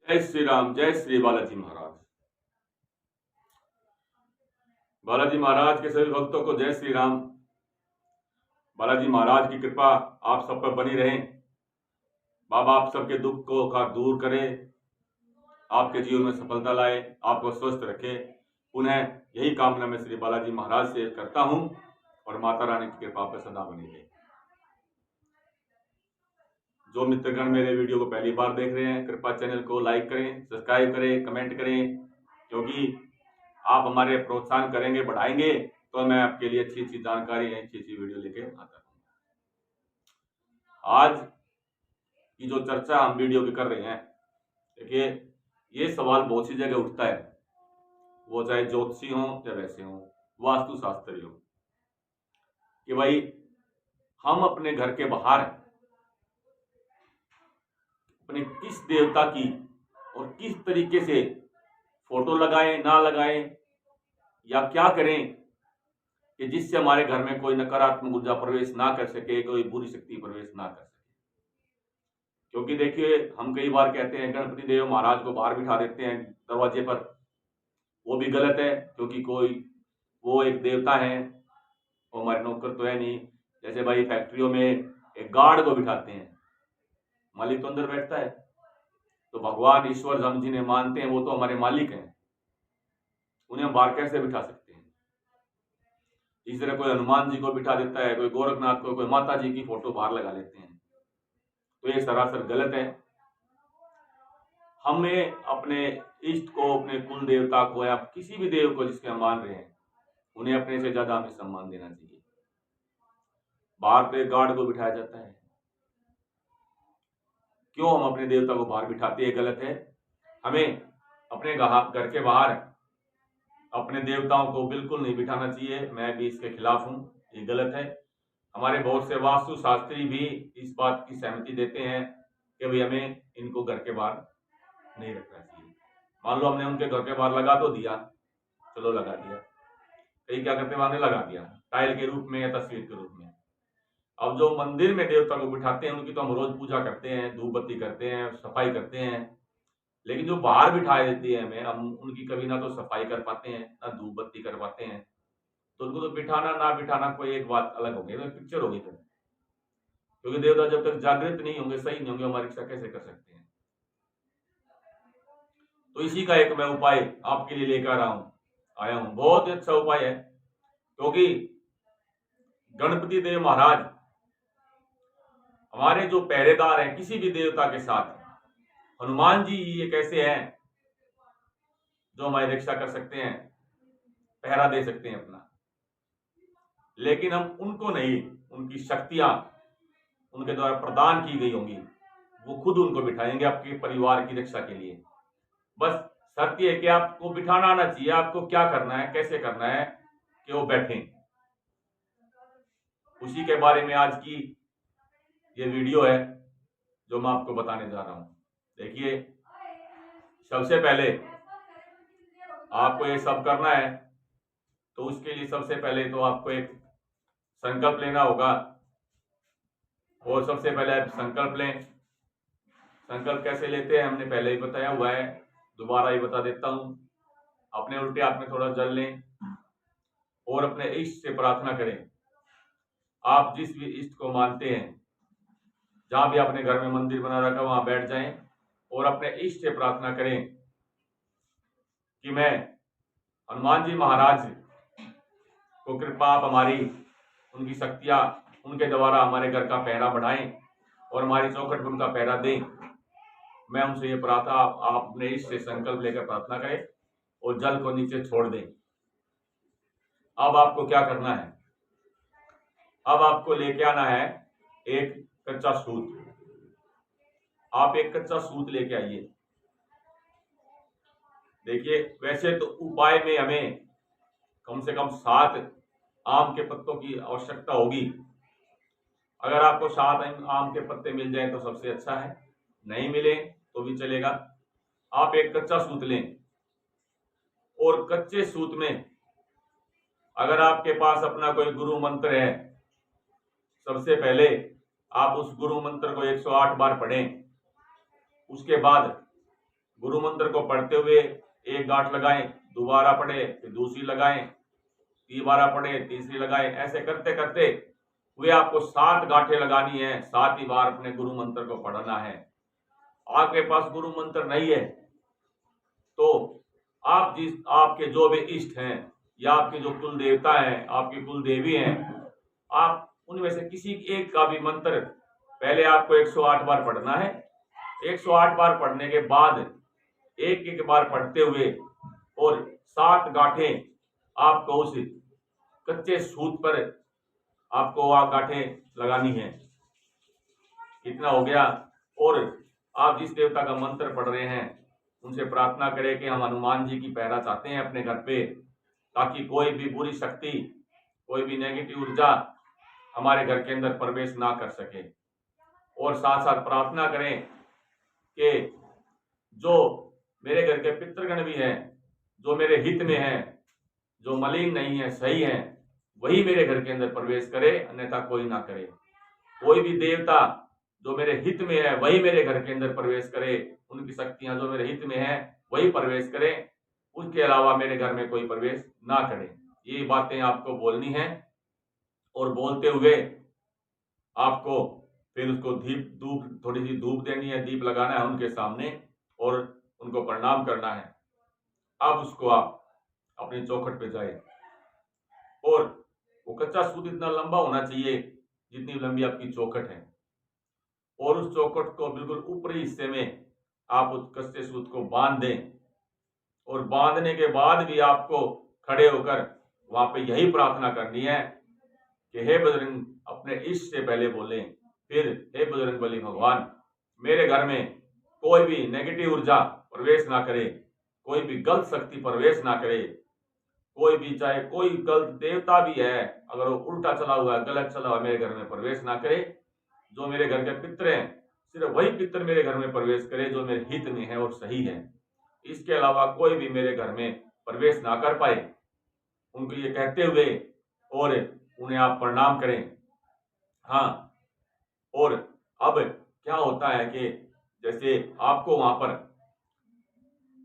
जय श्री राम, जय श्री बालाजी महाराज। बालाजी महाराज के सभी भक्तों को जय श्री राम। बालाजी महाराज की कृपा आप सब पर बनी रहे। बाबा आप सबके दुख को का दूर करे, आपके जीवन में सफलता लाए, आपको स्वस्थ रखे। पुनः यही कामना मैं श्री बालाजी महाराज से करता हूं और माता रानी की कृपा पर सदा बनी रहे। जो मित्रगण मेरे वीडियो को पहली बार देख रहे हैं, कृपया चैनल को लाइक करें, सब्सक्राइब करें, कमेंट करें, क्योंकि आप हमारे प्रोत्साहन करेंगे, बढ़ाएंगे तो मैं आपके लिए अच्छी अच्छी जानकारी, अच्छी अच्छी वीडियो लेके आता हूँ। आज की जो चर्चा हम वीडियो की कर रहे हैं, देखिए ये सवाल बहुत सी जगह उठता है, वो चाहे ज्योतिषी हो या वैसे हो, वास्तुशास्त्री हो, कि भाई हम अपने घर के बाहर अपने किस देवता की और किस तरीके से फोटो लगाएं, ना लगाएं, या क्या करें कि जिससे हमारे घर में कोई नकारात्मक ऊर्जा प्रवेश ना कर सके, कोई बुरी शक्ति प्रवेश ना कर सके। क्योंकि देखिए हम कई बार कहते हैं गणपति देव महाराज को बाहर बिठा देते हैं दरवाजे पर, वो भी गलत है, क्योंकि कोई वो एक देवता है, वो हमारे नौकर तो है नहीं। जैसे भाई फैक्ट्रियों में एक गार्ड को बिठाते हैं, मालिक तो अंदर बैठता है, तो भगवान ईश्वर हम जिन्हें मानते हैं वो तो हमारे मालिक हैं, उन्हें हम बाहर कैसे बिठा सकते हैं। इस तरह कोई हनुमान जी को बिठा देता है, कोई गोरखनाथ को, कोई माता जी की फोटो बाहर लगा लेते हैं, तो ये सरासर गलत है। हमें अपने इष्ट को, अपने कुल देवता को या किसी भी देव को जिसके हम मान रहे हैं, उन्हें अपने से ज्यादा हमें सम्मान देना चाहिए। बाहर तो एक गार्ड को बिठाया जाता है, क्यों हम अपने देवता को बाहर बिठाते हैं, गलत है। हमें अपने घर के बाहर अपने देवताओं को बिल्कुल नहीं बिठाना चाहिए, मैं भी इसके खिलाफ हूं, ये गलत है। हमारे बहुत से वास्तु शास्त्री भी इस बात की सहमति देते हैं कि भाई हमें इनको घर के बाहर नहीं रखना चाहिए। मान लो हमने उनके घर के बाहर लगा तो दिया, चलो लगा दिया, कई क्या करते हैं लगा दिया टाइल के रूप में या तस्वीर के रूप में। अब जो मंदिर में देवता को बिठाते हैं उनकी तो हम रोज पूजा करते हैं, धूप बत्ती करते हैं, सफाई करते हैं, लेकिन जो बाहर बिठाए देती है हमें, हम उनकी कभी ना तो सफाई कर पाते हैं, ना धूप बत्ती कर पाते हैं, तो उनको तो बिठाना ना बिठाना कोई एक बात अलग हो गई, तो पिक्चर होगी फिर। क्योंकि देवता जब तक जागृत नहीं होंगे, सही नहीं होंगे, हमारी रक्षा कैसे कर सकते हैं। तो इसी का एक मैं उपाय आपके लिए लेकर आया हूं, बहुत ही अच्छा उपाय है। क्योंकि गणपति देव महाराज हमारे जो पहरेदार हैं किसी भी देवता के साथ, हनुमान जी ये कैसे हैं जो हमारी रक्षा कर सकते हैं, पहरा दे सकते हैं अपना, लेकिन हम उनको नहीं, उनकी शक्तियां उनके द्वारा प्रदान की गई होंगी, वो खुद उनको बिठाएंगे आपके परिवार की रक्षा के लिए। बस शर्त यह है कि आपको बिठाना आना चाहिए, आपको क्या करना है, कैसे करना है कि वो बैठें। उसी के बारे में आज की ये वीडियो है जो मैं आपको बताने जा रहा हूं। देखिए सबसे पहले आपको ये सब करना है, तो उसके लिए सबसे पहले तो आपको एक संकल्प लेना होगा, और सबसे पहले आप संकल्प लें। संकल्प कैसे लेते हैं हमने पहले ही बताया हुआ है, दोबारा ही बता देता हूं। अपने उल्टे हाथ में थोड़ा जल लें और अपने इष्ट से प्रार्थना करें। आप जिस भी इष्ट को मानते हैं, जहां भी आपने घर में मंदिर बना रखा वहां बैठ जाएं और अपने इष्ट से प्रार्थना करें कि मैं हनुमान जी महाराज को कृपा आप हमारी, उनकी शक्तियां, उनके द्वारा हमारे घर का पहरा बढ़ाएं और हमारी चौखट पर उनका पहरा दें। मैं उनसे ये प्रार्थना, आप अपने इष्ट से संकल्प लेकर प्रार्थना करें और जल को नीचे छोड़ दें। अब आपको क्या करना है, अब आपको लेके आना है एक कच्चा सूत। आप एक कच्चा सूत लेके आइए। देखिए वैसे तो उपाय में हमें कम से कम 7 आम के पत्तों की आवश्यकता होगी। अगर आपको 7 आम के पत्ते मिल जाएं तो सबसे अच्छा है, नहीं मिले तो भी चलेगा। आप एक कच्चा सूत लें और कच्चे सूत में अगर आपके पास अपना कोई गुरु मंत्र है, सबसे पहले आप उस गुरु मंत्र को 108 बार पढ़ें। उसके बाद गुरु मंत्र को पढ़ते हुए एक गांठ लगाएं, दोबारा पढ़े, फिर दूसरी लगाएं, तीबारा पढ़े, तीसरी लगाएं। ऐसे करते करते वे आपको 7 गांठें लगानी है, 7 ही बार अपने गुरु मंत्र को पढ़ना है। आपके पास गुरु मंत्र नहीं है तो आपके जो भी इष्ट हैं या आपके जो कुल देवता हैं, आपकी कुल देवी हैं, आप उनमें से किसी एक का भी मंत्र पहले आपको 108 बार पढ़ना है। 108 बार पढ़ने के बाद एक एक बार पढ़ते हुए और 7 गांठें आपको उस कच्चे सूत पर आपको आप गांठें लगानी है। इतना हो गया। और आप जिस देवता का मंत्र पढ़ रहे हैं उनसे प्रार्थना करें कि हम हनुमान जी की पहरा चाहते हैं अपने घर पे, ताकि कोई भी बुरी शक्ति, कोई भी नेगेटिव ऊर्जा हमारे घर के अंदर प्रवेश ना कर सके। और साथ साथ प्रार्थना करें कि जो मेरे घर के पितृगण भी हैं, जो मेरे हित में हैं, जो मलिन नहीं है, सही है, वही मेरे घर के अंदर प्रवेश करे, अन्यथा कोई ना करे। कोई भी देवता जो मेरे हित में है वही मेरे घर के अंदर प्रवेश करे, उनकी शक्तियां जो मेरे हित में है वही प्रवेश करे, उसके अलावा मेरे घर में कोई प्रवेश ना करे। ये बातें आपको बोलनी है। और बोलते हुए आपको फिर उसको धूप थोड़ी सी धूप देनी है, दीप लगाना है उनके सामने और उनको प्रणाम करना है। अब उसको आप अपनी चौखट पे जाए और वो कच्चा सूत इतना लंबा होना चाहिए जितनी लंबी आपकी चौखट है, और उस चौखट को बिल्कुल ऊपरी हिस्से में आप उस कच्चे सूत को बांध दें। और बांधने के बाद भी आपको खड़े होकर वहां पे यही प्रार्थना करनी है कि हे बजरंग, अपने इष्ट से पहले बोलें, फिर हे बजरंग बली भगवान, मेरे घर में कोई भी नेगेटिव ऊर्जा प्रवेश ना करे, कोई भी गलत शक्ति प्रवेश ना करे, कोई भी चाहे कोई गलत देवता भी है, अगर वो उल्टा चला हुआ है, गलत चला हुआ है, मेरे घर में प्रवेश ना करे। जो मेरे घर के पितर हैं सिर्फ वही पितर मेरे घर में प्रवेश करे जो मेरे हित में है और सही है। इसके अलावा कोई भी मेरे घर में प्रवेश ना कर पाए। उनको ये कहते हुए और उन्हें आप प्रणाम करें। हाँ, और अब क्या होता है कि जैसे आपको वहां पर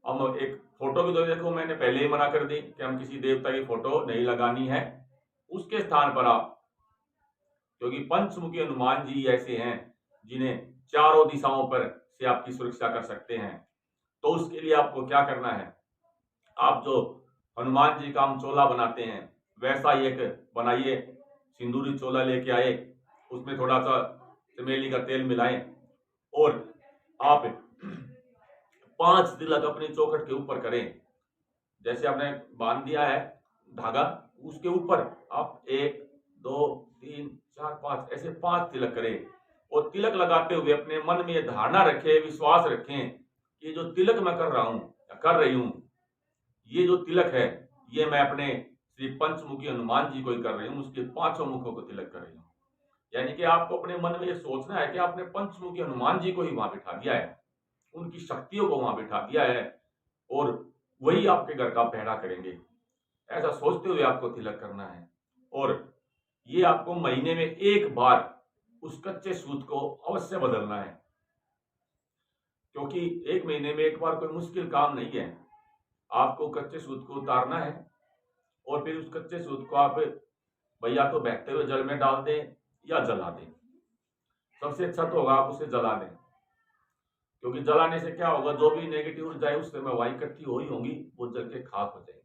हम एक फोटो भी, तो देखो मैंने पहले ही मना कर दी कि हम किसी देवता की फोटो नहीं लगानी है। उसके स्थान पर आप, क्योंकि पंचमुखी हनुमान जी ऐसे हैं जिन्हें चारों दिशाओं पर से आपकी सुरक्षा कर सकते हैं, तो उसके लिए आपको क्या करना है, आप जो हनुमान जी का हम चोला बनाते हैं वैसा ही एक बनाइए। सिंदूरी चोला लेके आए, उसमें थोड़ा सा चमेली का तेल मिलाएं और आप 5 तिलक अपनी चौखट के ऊपर करें। जैसे आपने बांध दिया है धागा, उसके ऊपर आप 1 2 3 4 5 ऐसे 5 तिलक करें। और तिलक लगाते हुए अपने मन में यह धारणा रखें, विश्वास रखें कि जो तिलक मैं कर रहा हूं या कर रही हूं, ये जो तिलक है ये मैं अपने श्री पंचमुखी हनुमान जी को ही कर रही हूँ, उसके 5 मुखों को तिलक कर रही हूँ। यानी कि आपको अपने मन में ये सोचना है कि आपने पंचमुखी हनुमान जी को ही वहां बिठा दिया है, उनकी शक्तियों को वहां बिठा दिया है और वही आपके घर का पहरा करेंगे। ऐसा सोचते हुए आपको तिलक करना है। और ये आपको महीने में 1 बार उस कच्चे सूत को अवश्य बदलना है, क्योंकि 1 महीने में 1 बार कोई मुश्किल काम नहीं है। आपको कच्चे सूत को उतारना है और फिर उस कच्चे सूत को आप भैया तो बहते हुए जल में डाल दें या जला दें। सबसे अच्छा तो होगा आप उसे जला दें, क्योंकि जलाने से क्या होगा, जो भी नेगेटिव ऊर्जा है उस समय वही इकट्ठी हो ही होंगी, वो जल के खाक हो जाएगी।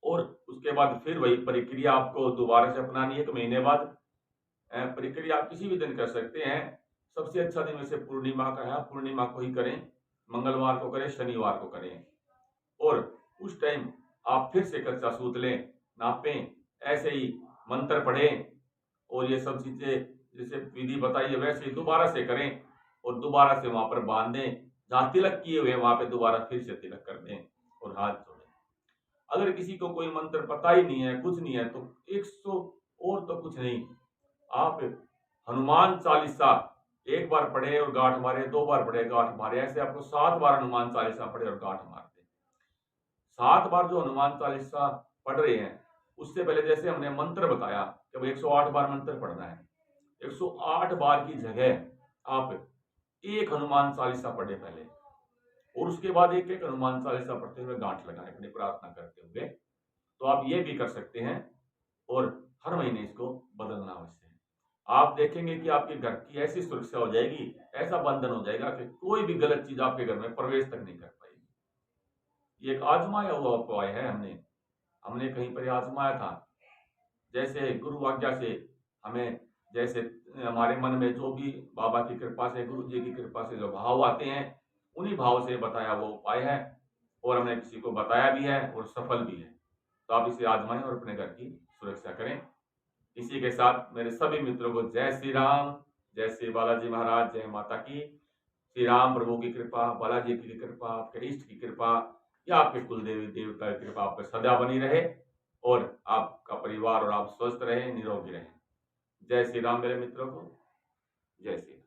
और उसके बाद फिर वही प्रक्रिया आपको दोबारा से अपनानी है। 1 महीने बाद प्रक्रिया आप किसी भी दिन कर सकते हैं। सबसे अच्छा दिन वैसे पूर्णिमा का है, पूर्णिमा को ही करें, मंगलवार को करें, शनिवार को करें। और उस टाइम आप फिर से कच्चा सूत लें, नापें, ऐसे ही मंत्र पढ़ें और ये सब चीजें जैसे विधि बताइए वैसे ही दोबारा से करें और दोबारा से वहां पर बांध दें। जहां तिलक किए हुए वहां पे दोबारा फिर से तिलक कर दें और हाथ जोड़ें। अगर किसी को कोई मंत्र पता ही नहीं है, कुछ नहीं है, तो 100 और तो कुछ नहीं, आप हनुमान चालीसा 1 बार पढ़े और गांठ मारे, 2 बार पढ़े गांठ मारे, ऐसे आपको 7 बार हनुमान चालीसा पढ़े और गांठ मार दे। 7 बार जो हनुमान चालीसा पढ़ रहे हैं उससे पहले जैसे हमने मंत्र बताया कि 108 बार मंत्र पढ़ना है, 108 बार की जगह आप 1 हनुमान चालीसा पढ़े पहले, और उसके बाद एक एक हनुमान चालीसा पढ़ते हुए गांठ लगाएं अपनी प्रार्थना करते हुए। तो आप ये भी कर सकते हैं और हर महीने इसको बदलना अवश्य है। आप देखेंगे कि आपके घर की ऐसी सुरक्षा हो जाएगी, ऐसा बंधन हो जाएगा कि कोई भी गलत चीज आपके घर में प्रवेश तक नहीं कर पाएगी। ये एक आजमाया हुआ उपाय है, हमने कहीं पर आजमाया था। जैसे गुरु आज्ञा से हमें, जैसे हमारे मन में जो भी बाबा की कृपा से, गुरु जी की कृपा से जो भाव आते हैं, उन्हीं भाव से बताया वो उपाय है और हमने किसी को बताया भी है और सफल भी है। तो आप इसे आजमाएं और अपने घर की सुरक्षा करें। इसी के साथ मेरे सभी मित्रों को जय श्री राम, जय श्री बालाजी महाराज, जय माता की। श्री राम प्रभु की कृपा, बालाजी की कृपा, आपके इष्ट की कृपा या आपके कुल देवी देवता की कृपा आप पर सदा बनी रहे और आपका परिवार और आप स्वस्थ रहे, निरोगी रहे। जय श्री राम मेरे मित्रों को, जय श्री राम।